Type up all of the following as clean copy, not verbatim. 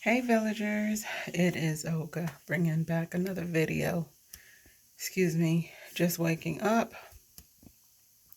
Hey villagers, it is Olga bringing back another video. Excuse me, just waking up,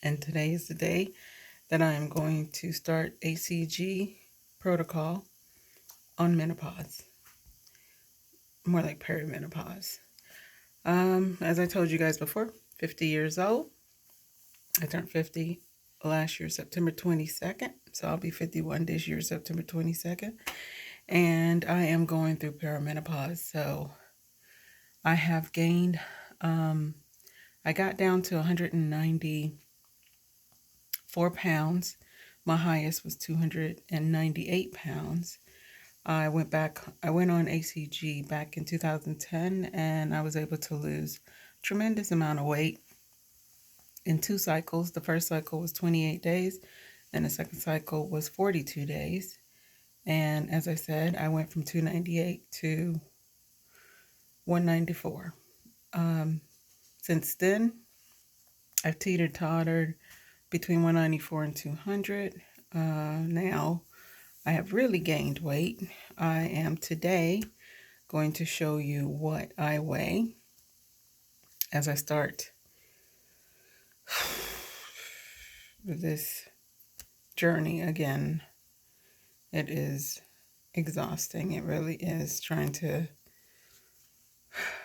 and today is the day that I am going to start HCG protocol on menopause, more like perimenopause. As I told you guys before, 50 years old. I turned 50 last year, September 22nd, so I'll be 51 this year, September 22nd, and I am going through perimenopause, so I have gained, I got down to 194 pounds. My highest was 298 pounds. I went on HCG back in 2010, and I was able to lose a tremendous amount of weight in 2 cycles. The first cycle was 28 days, and the second cycle was 42 days. And as I said, I went from 298 to 194. Since then, I've teeter-tottered between 194 and 200. Now, I have really gained weight. I am today going to show you what I weigh as I start this journey again. It is exhausting. It really is, trying to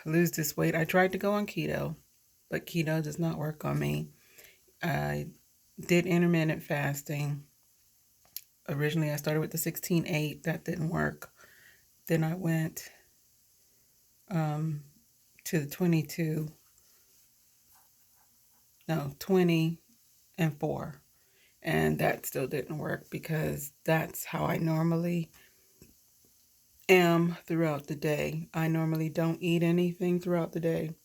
lose this weight. I tried to go on keto, but keto does not work on me. I did intermittent fasting. Originally, I started with the 16-8. That didn't work. Then I went to the 20 and 4. And that still didn't work because that's how I normally am throughout the day. I normally don't eat anything throughout the day.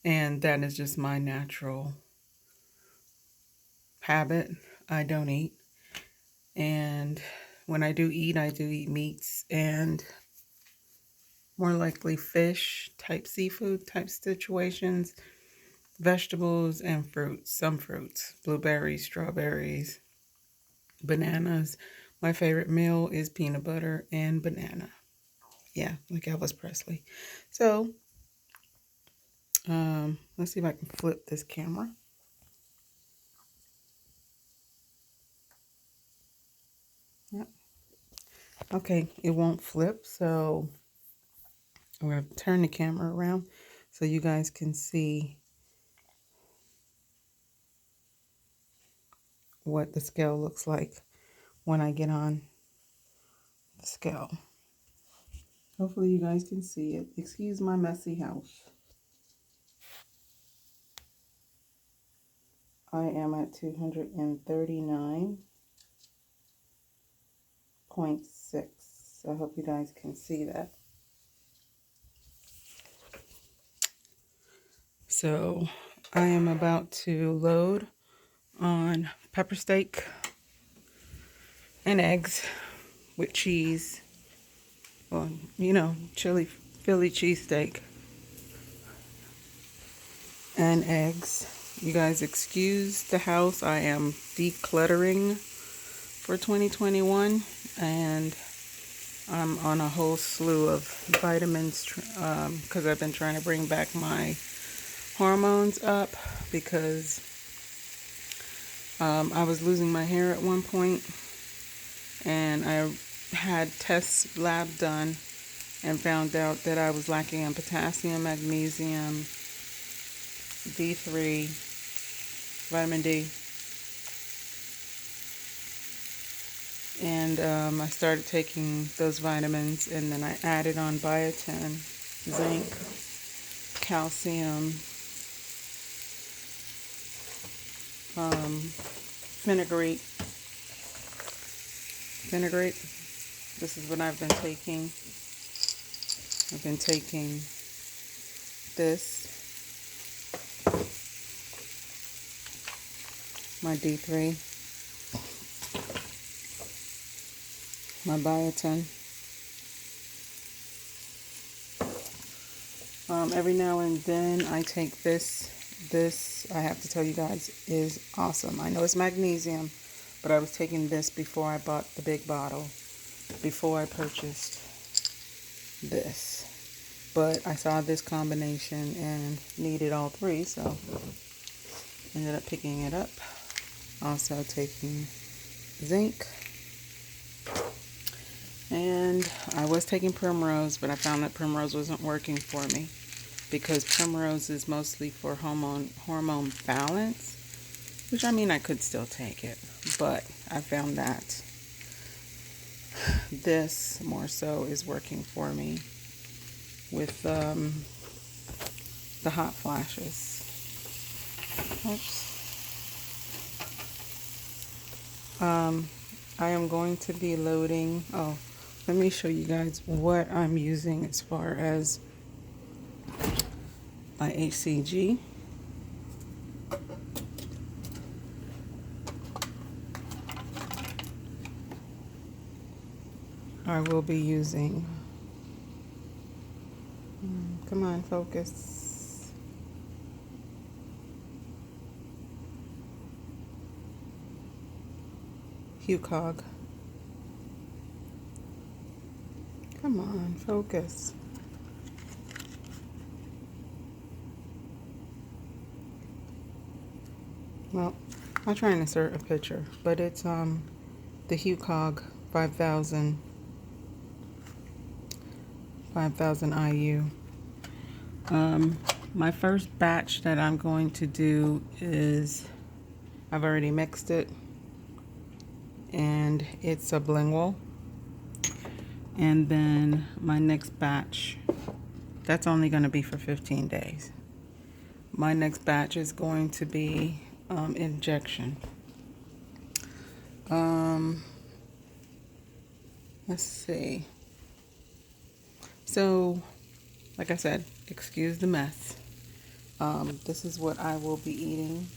And that is just my natural habit. I don't eat. And when I do eat meats and more likely fish type, seafood type situations, vegetables and fruits, some fruits, blueberries, strawberries, bananas. My favorite meal is peanut butter and banana. Yeah, like Elvis Presley. So, let's see if I can flip this camera. Yep. Okay, it won't flip, so I'm going to turn the camera around so you guys can see what the scale looks like when I get on the scale. Hopefully you guys can see it. Excuse my messy house. I am at 239.6. I hope you guys can see that. So I am about to load on pepper steak and eggs with cheese. Well, chili Philly cheesesteak and eggs. You guys excuse the house. I am decluttering for 2021, and I'm on a whole slew of vitamins because I've been trying to bring back my hormones up because I was losing my hair at one point, and I had tests lab done and found out that I was lacking in potassium, magnesium, D3, vitamin D. And I started taking those vitamins, and then I added on biotin, zinc, calcium, fenugreek. This is what I've been taking. I've been taking this, my D3, my biotin. Every now and then I take this. This, I have to tell you guys, is awesome. I know it's magnesium, but I was taking this before I bought the big bottle. before I purchased this. But I saw this combination and needed all three, so ended up picking it up. Also taking zinc. And I was taking primrose, but I found that primrose wasn't working for me because primrose is mostly for hormone balance, which I mean I could still take it, but I found that this more so is working for me with the hot flashes. Oops. I am going to be loading. Oh, let me show you guys what I'm using as far as my HCG. I will be using, come on, focus. HCG. Come on, focus. Well, I'll try and insert a picture, but it's the HCG 5000 IU. My first batch that I'm going to do is, I've already mixed it, and it's sublingual. And then my next batch, that's only going to be for 15 days. My next batch is going to be injection. Let's see. So, like I said, excuse the mess. This is what I will be eating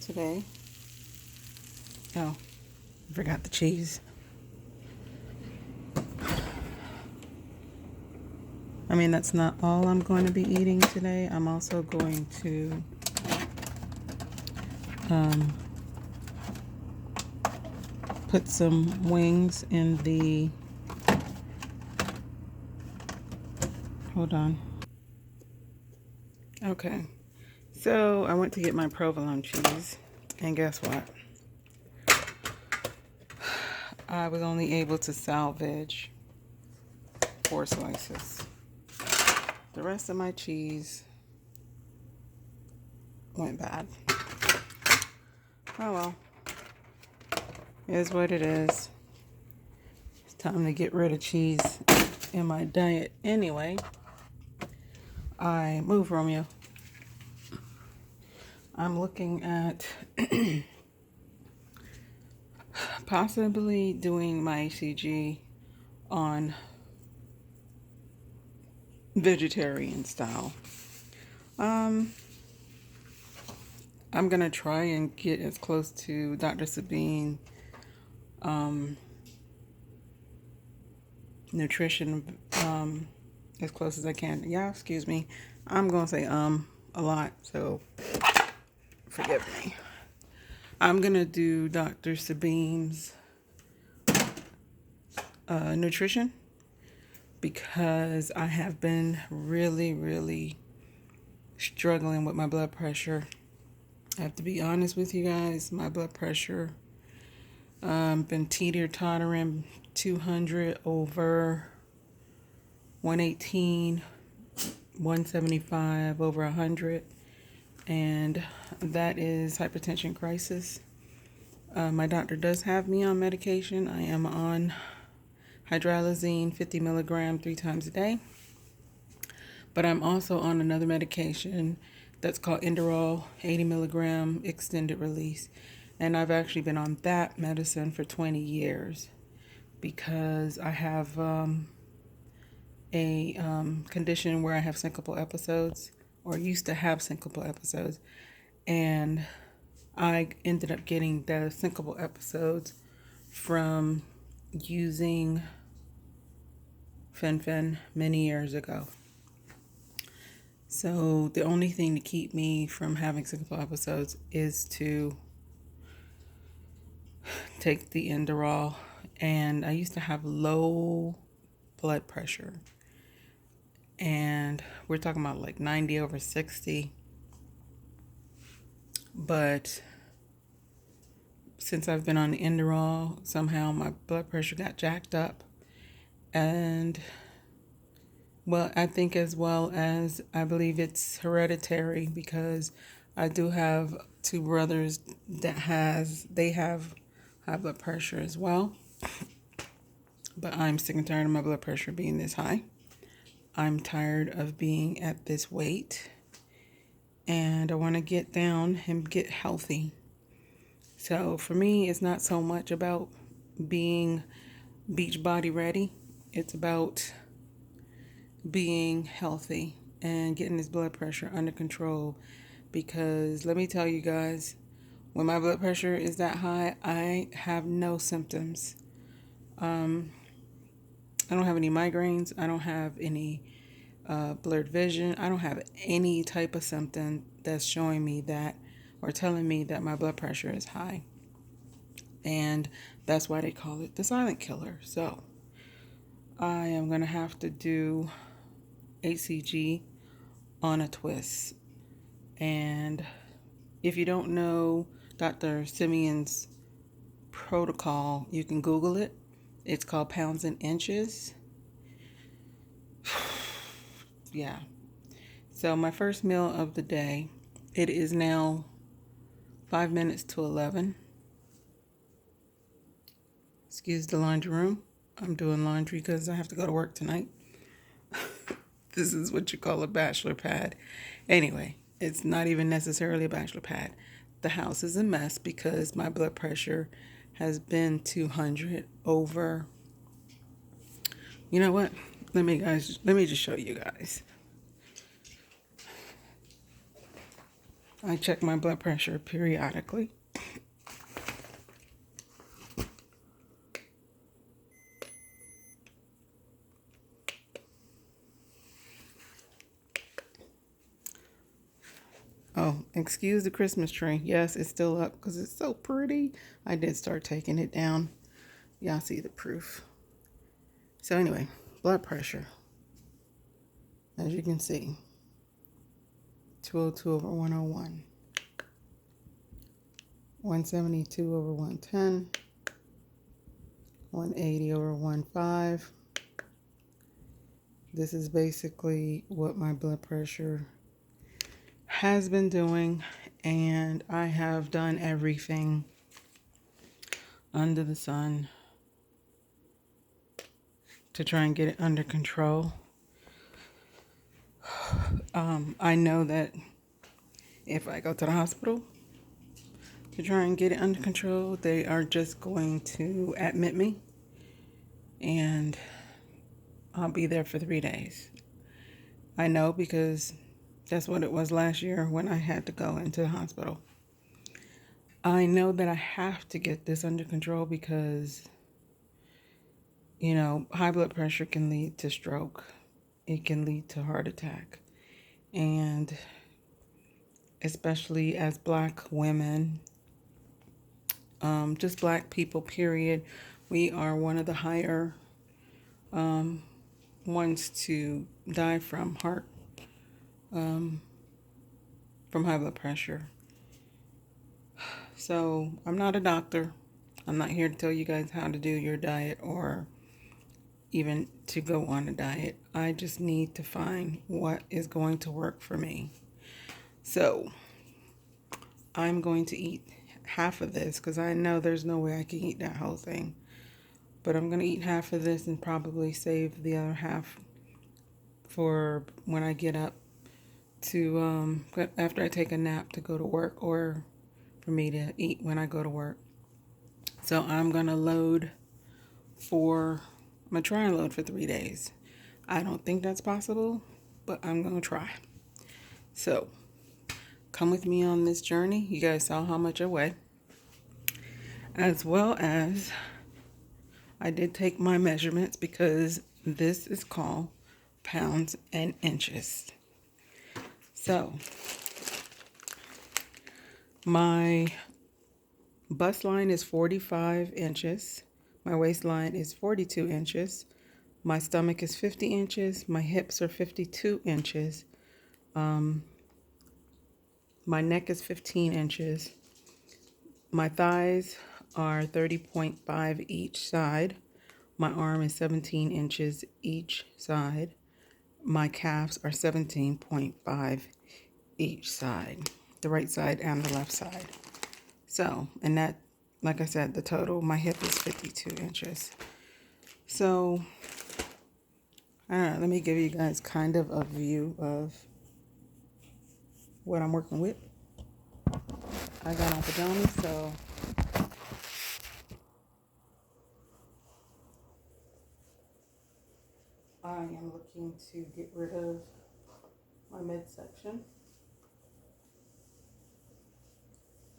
today. Oh, I forgot the cheese. I mean, that's not all I'm going to be eating today. I'm also going to put some wings in the, hold on. Okay, so I went to get my provolone cheese, and guess what? I was only able to salvage 4 slices. The rest of my cheese went bad. Oh well, it is what it is. It's time to get rid of cheese in my diet anyway. Move, Romeo. I'm looking at possibly doing my HCG on vegetarian style. I'm gonna try and get as close to Dr. Sabine nutrition as close as I can. Yeah, excuse me. I'm gonna say a lot, so forgive me. I'm gonna do Dr. Sabine's nutrition because I have been really struggling with my blood pressure. I have to be honest with you guys. My blood pressure been teeter-tottering 200 over 118, 175 over 100, and that is hypertension crisis. My doctor does have me on medication. I am on hydralazine 50 milligram 3 times a day, but I'm also on another medication that's called Inderol 80 milligram extended release, and I've actually been on that medicine for 20 years because I have a condition where I have syncopal episodes, or used to have syncopal episodes, and I ended up getting the syncopal episodes from using fen many years ago. So the only thing to keep me from having syncopal episodes is to take the Inderol And I used to have low blood pressure. And we're talking about like 90/60. But since I've been on the Inderall, somehow my blood pressure got jacked up. And well, I think as well as I believe it's hereditary because I do have two brothers they have high blood pressure as well. But I'm sick and tired of my blood pressure being this high. I'm tired of being at this weight. And I want to get down and get healthy. So for me, it's not so much about being beach body ready. It's about being healthy and getting this blood pressure under control. Because let me tell you guys, when my blood pressure is that high, I have no symptoms. I don't have any migraines. I don't have any blurred vision. I don't have any type of symptom that's showing me that or telling me that my blood pressure is high. And that's why they call it the silent killer. So I am going to have to do HCG on a twist. And if you don't know Dr. Simeon's protocol, you can Google it. It's called pounds and inches. Yeah. So my first meal of the day, it is now 5 minutes to 11. Excuse the laundry room. I'm doing laundry because I have to go to work tonight. This is what you call a bachelor pad. Anyway, it's not even necessarily a bachelor pad. The house is a mess because my blood pressure has been 200 over. You know what? Let me just show you guys. I check my blood pressure periodically. Oh, excuse the Christmas tree. Yes, it's still up because it's so pretty. I did start taking it down. Y'all see the proof. So anyway, blood pressure. As you can see, 202 over 101. 172 over 110. 180 over 15. This is basically what my blood pressure has been doing, and I have done everything under the sun to try and get it under control. I know that if I go to the hospital to try and get it under control, they are just going to admit me, and I'll be there for 3 days. I know because that's what it was last year when I had to go into the hospital. I know that I have to get this under control because, high blood pressure can lead to stroke. It can lead to heart attack. And especially as Black women, just Black people, period, we are one of the higher ones to die from from high blood pressure. So I'm not a doctor. I'm not here to tell you guys how to do your diet or even to go on a diet. I just need to find what is going to work for me. So I'm going to eat half of this because I know there's no way I can eat that whole thing. But I'm going to eat half of this and probably save the other half for when I get up to, after I take a nap to go to work, or for me to eat when I go to work. So I'm going to try and load for 3 days. I don't think that's possible, but I'm going to try. So come with me on this journey. You guys saw how much I weigh. As well as I did take my measurements because this is called pounds and inches. So my bust line is 45 inches. My waistline is 42 inches. My stomach is 50 inches. My hips are 52 inches. My neck is 15 inches. My thighs are 30.5 each side. My arm is 17 inches each side. My calves are 17.5 each side, the right side and the left side. So, and that, like I said, the total, my hip is 52 inches. So, I don't know, let me give you guys kind of a view of what I'm working with. I got on pajamas, so I am looking to get rid of my midsection.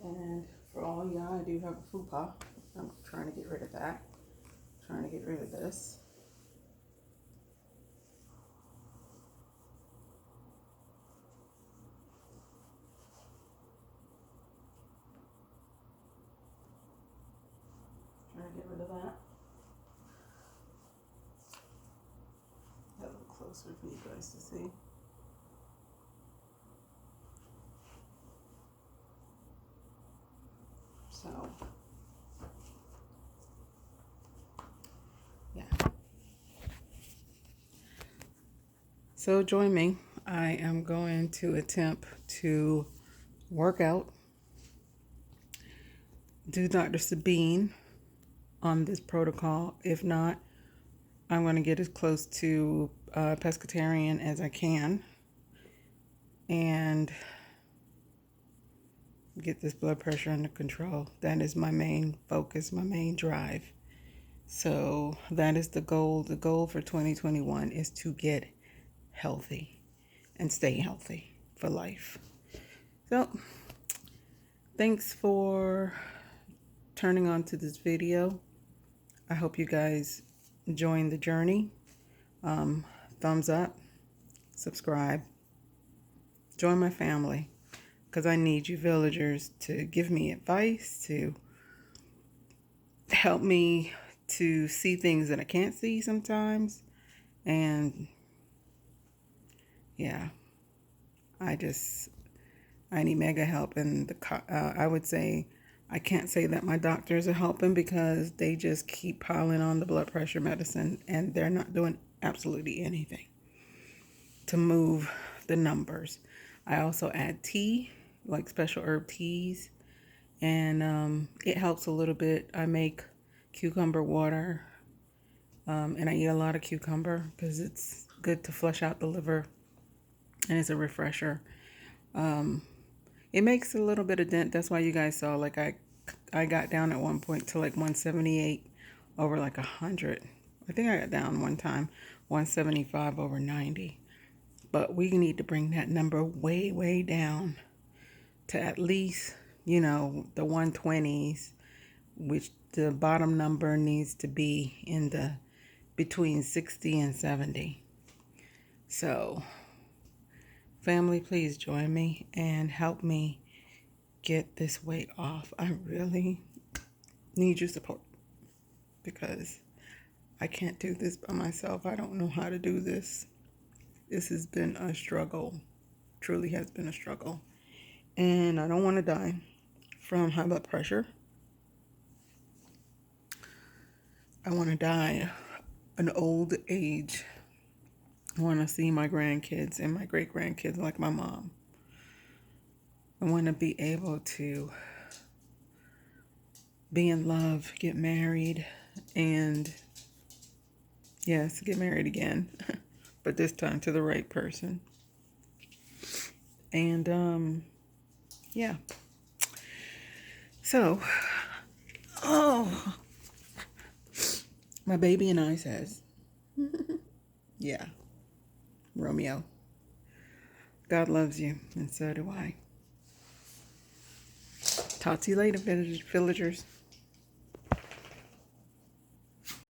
And for all y'all, I do have a fupa. I'm trying to get rid of that. Trying to get rid of this. Trying to get rid of that. Get a little closer for you guys to see. So, yeah. So join me. I am going to attempt to work out, do Dr. Sabine on this protocol. If not, I'm going to get as close to pescatarian as I can and get this blood pressure under control. That is my main focus, my main drive. So that is the goal. The goal for 2021 is to get healthy and stay healthy for life. So thanks for turning on to this video. I hope you guys join the journey. Thumbs up, subscribe, join my family, because I need you villagers to give me advice, to help me to see things that I can't see sometimes. And yeah, I need mega help. And I would say, I can't say that my doctors are helping because they just keep piling on the blood pressure medicine and they're not doing absolutely anything to move the numbers. I also add tea, like special herb teas, and it helps a little bit. I make cucumber water, and I eat a lot of cucumber because it's good to flush out the liver and it's a refresher. It makes a little bit of dent. That's why you guys saw, like, I got down at one point to like 178 over like 100. I think I got down one time 175 over 90. But we need to bring that number way, way down to at least, the 120s, which the bottom number needs to be in the between 60 and 70. So, family, please join me and help me get this weight off. I really need your support because I can't do this by myself. I don't know how to do this. This has been a struggle. Truly has been a struggle. And I don't want to die from high blood pressure. I want to die an old age. I want to see my grandkids and my great-grandkids like my mom. I want to be able to be in love, get married, and yes, get married again, but this time to the right person. And yeah. So, my baby and I says, yeah, Romeo, God loves you, and so do I. Talk to you later, villagers.